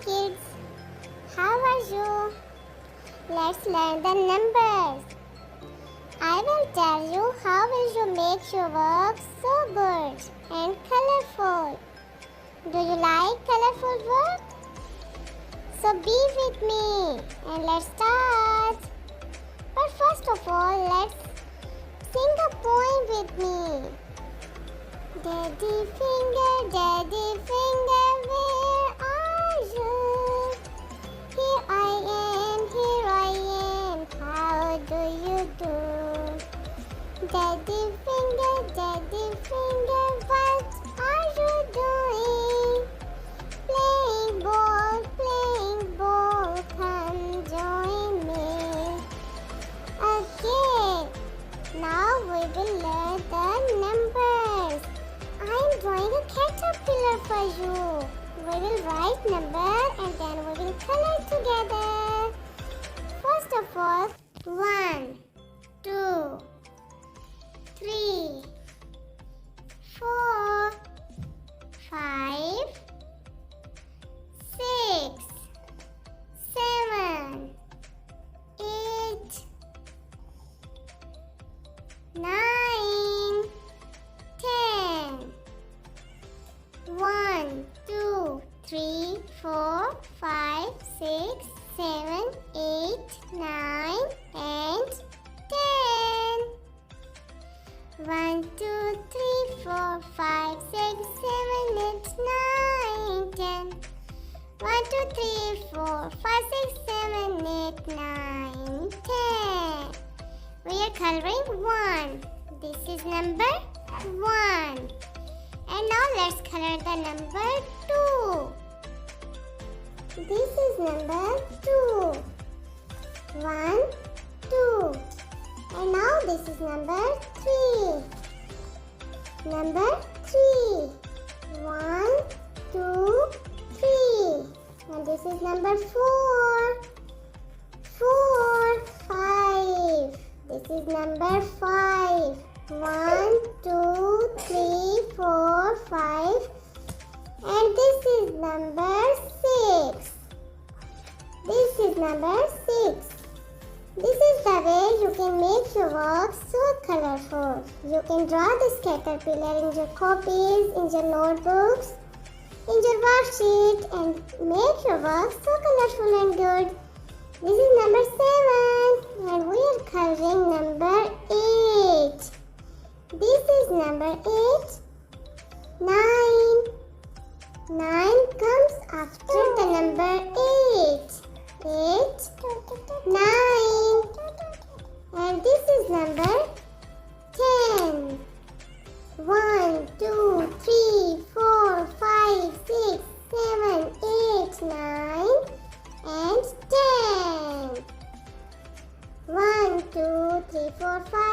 kids, how are you? Let's learn the numbers. I will tell you how will you make your work so good and colorful. Do you like colorful work? So be with me and let's start. But first of all, let's sing a poem with me. Daddy finger, where are you? Here I am, how do you do? Daddy finger, what are you doing? Playing ball, come join me. Okay, now we will learn the numbers. I am drawing a caterpillar for you. We will write number and then we will color together. First of all, 1, 2, 3, 4, 5, 6, 7, 8, 9, 10. 1, 2, 3, 4, 5, 6, 7, 8, 9 and 10. 1, 2, 3, 4, 5, 6, 7, 8, 9, 10. 1, 2, 3, 4, 5, 6, 7, 8, 9, 10. We are coloring 1. This is number 1. And now let's color the number 2. This is number 2. 1, 2. And now this is number 3. Number 3. 1, 2, 3. And this is number 4. 4, 5. This is number 5. 1, 2, 3, 4, 5. And this is number 6. This is number 6. This is the way you can make your work so colorful. You can draw this caterpillar in your copies, in your notebooks, in your worksheet and make your work so colorful and good. This is number 7 and we are coloring number 8. This is number 8. 9. 9 comes after the number 8. 8, 9. And this is number 10. 1, 2, 3, 4, 5, 6, 7, 8, 9 and 10. 1, 2, 3, 4, 5.